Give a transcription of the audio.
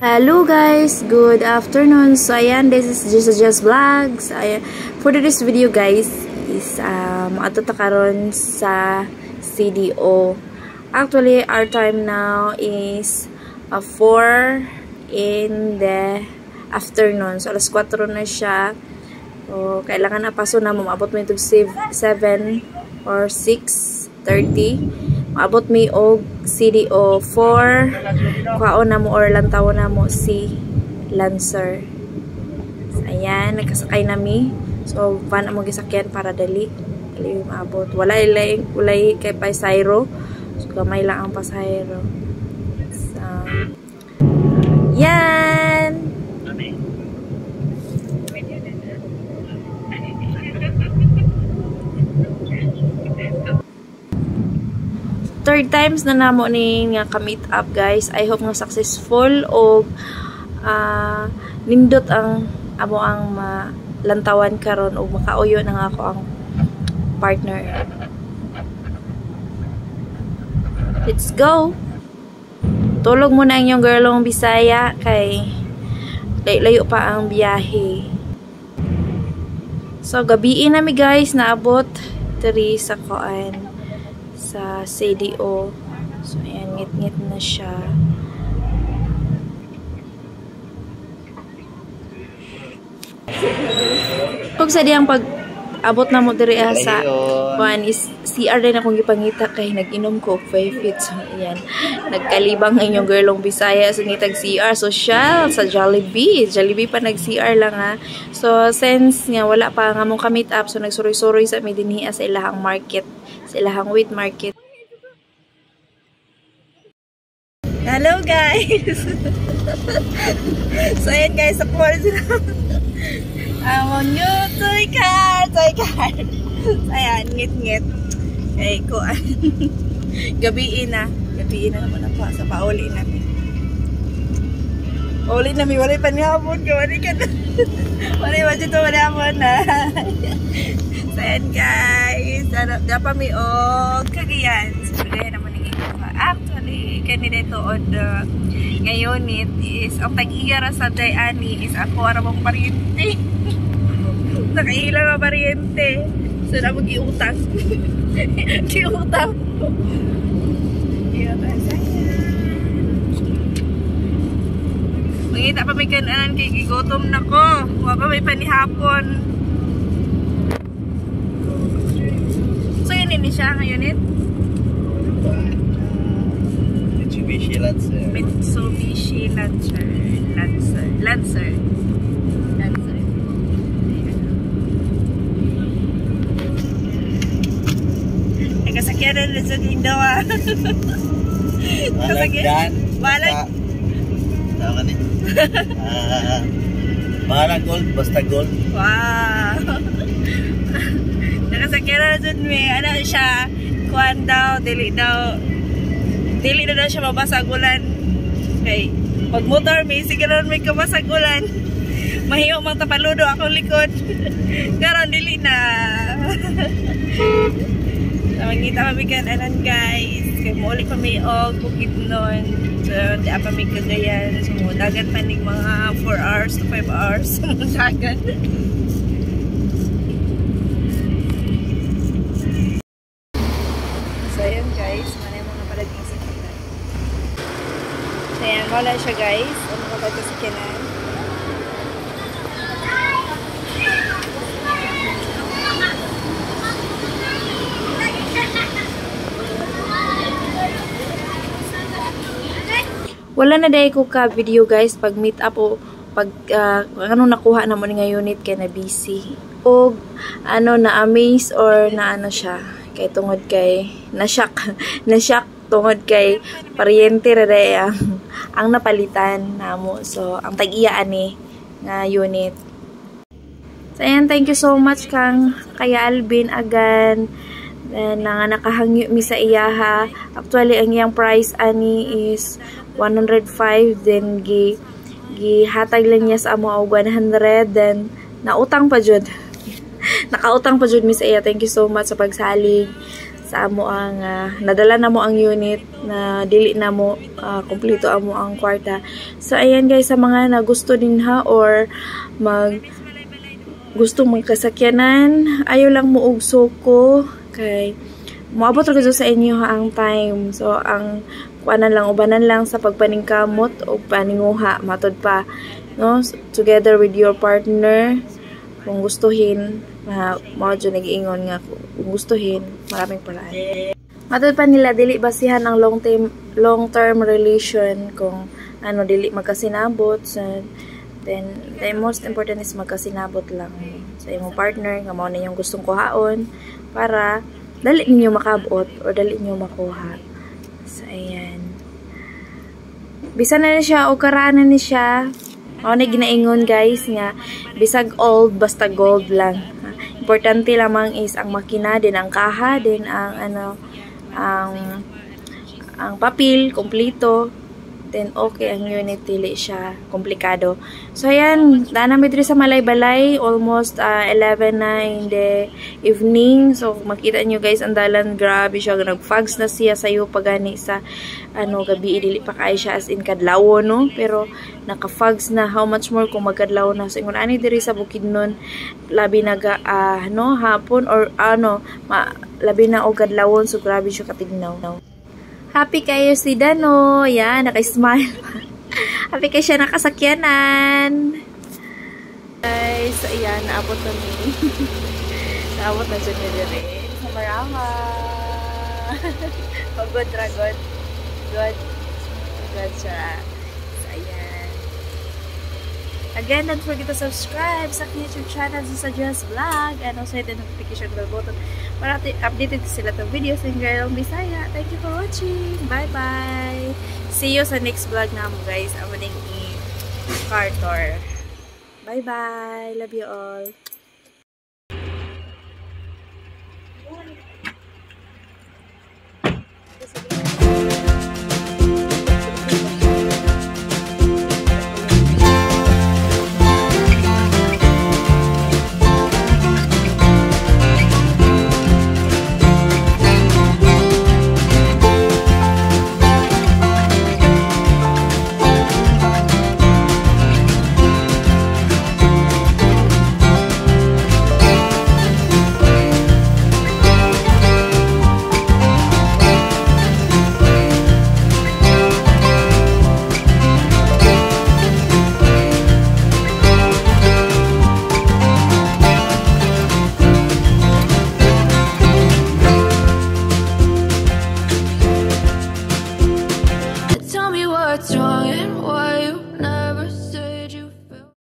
Hello guys, good afternoon. So ayan, this is just vlogs. Ayan, for this video guys is ato ta karon sa CDO. Actually, our time now is 4 in the afternoon. So alas 4 na siya. So kailangan na paso na maabot mo itong 7 or 6:30. Maabot mi og CDO 4 kwaon na mo or lantawon na mo si Lancer. So, ayan, nagkasakay nami. So van mo gisakyan para dali maabot. Walay kay pasayro. So gamay lang ang pasayro. So yan. Third times na namo ni nga ka-meet up guys. I hope nga successful o nindot ang amo ang lantawan karon o makauyo na ako ang partner. Let's go. Tulog mo na inyong girlong Bisaya kay layo pa ang biyahe. So gabi na mi guys naabot diri sa koan sa CDO. So ayan, ngit-ngit na siya. Kung sa diyang pag abot na mo diri sa kuan is CR din akong gipangita kay nag-inom ko 5 feet. So ayan, nagkalibang ang inyong girlong Bisaya so ngitag CR social sa Jollibee pa nag-CR lang ha. So since nga wala pa nga mong ka-meet up, so nagsuroy-suroy sa mi dinhi sa ilahang market, sa ilahang wheat market. Hello guys. So ayan guys, ako sila. Amon nyo, toy car. Ayan, ngit-ngit. Ay, kuan. Gabiin na naman ako. Sa pauli namin. Pauli namin, wala pa nihapon ka. Wala ka na. Wala dito, wala mo na. So ayan guys. Dapat may kagayan. So kagaya naman ng ikaw. Actually, kanina ito ngayon is ang tag-iyara sa Dayani is ako aramong pariente. Nakahila na pariente. So na mag-iutang. Giutang. Mangita pa may kanan kay gigotom na ko. Huwag pa may panihapon. So yun ini siya ngayon Mitsubishi Lancer. Kasakyanan na sa Indawa. Malagdan. Tama ni. Mahalang gold, basta gold. Wow. Nakasakyanan na dyan ano siya, kuhan daw, dili na daw siya mabasagulan. Okay. Pag motor, may sigaran may kabasagulan. Mahiyo mang tapaludo akong likod. Karon dili na. Mangita kami kanan guys. Kaya muli kami bukid nun. So, di pa may kagayan. So, dagat pa ning mga 4 hours to 5 hours. Dagat. So, ayan guys. Manay mga palaging sa kinan. So, ayan. Wala siya guys. Ang mga palaging sa kinan. Wala na dahil ko ka video guys pag meet up o pag ano nakuha na mo nga unit kay na busy o ano na amaze or na ano siya kay tungod kay na shock tungod kay pariente ra day ang napalitan namo. So ang tag-iya ani nga unit. So ayan, thank you so much kang kaya Alvin Agan. Then nga nakahangyo mi sa iyaha. Actually ang iyang price ani is 105, then gihatag lang niya sa amo og 100, then nautang pa jud. Nakautang pa jud mi sa iya. Thank you so much sa pagsalig sa amo ang nadala na mo ang unit na dili na mo kompleto amo ang kwarta. So ayan guys, sa mga na gusto din ha or gusto magkasakyanan, ayaw lang mo og suko kay moabot ra gud sa inyo ha ang time. So ang kuanan lang ubanan lang sa pagpaningkamot o paninguha matod pa, no, together with your partner kung gustuhin. Mao dyan nag-iingon nga kung gustuhin, maraming paraan. Matod pa nila, dili basihan ang long-term relation kung ano, dili magkasinabot. So, then, the most important is magkasinabot lang sa imong partner, nga mao na yung gustong kuhaon para dali ninyo makabot or dali ninyo makuha. So, ayan. Bisa na siya o karaanan ni siya. Mao na ginaingon guys nga, bisag old, basta gold lang. Importante lamang is ang makina, din ang kaha, din ang ang papel kompleto, then okay ang unit, dili siya komplikado. So ayan, namin dito sa Malaybalay, almost 11 na in the evening. So makita nyo guys, ang dalan, grabe siya, nag-fogs na siya sayo pagani sa gabi, dili pa kay siya as in kadlawo, no, pero naka-fogs na. How much more kung magkadlaw na. So ingon ani diri sa Bukidnon, labi naga hapon or labi na og kadlawon, so grabe siya katignaw. Happy kayo si Dano. Yan, naka-smile. Happy kayo siya nakasakyanan. Guys, so ayan, naabot na ni. Naabot na dyan na dyan sa Marama. Oh, good, dragon. Good. Good siya. So ayan. Again, don't forget to subscribe sa YouTube channel sa Just Vlog and also hit the notification bell button para updated sila ng videos ng Girl Bisaya. Thank you for watching. Bye-bye. See you sa next vlog namin guys. Ang maning car tour. Bye-bye. Love you all. Tell me what's wrong and why you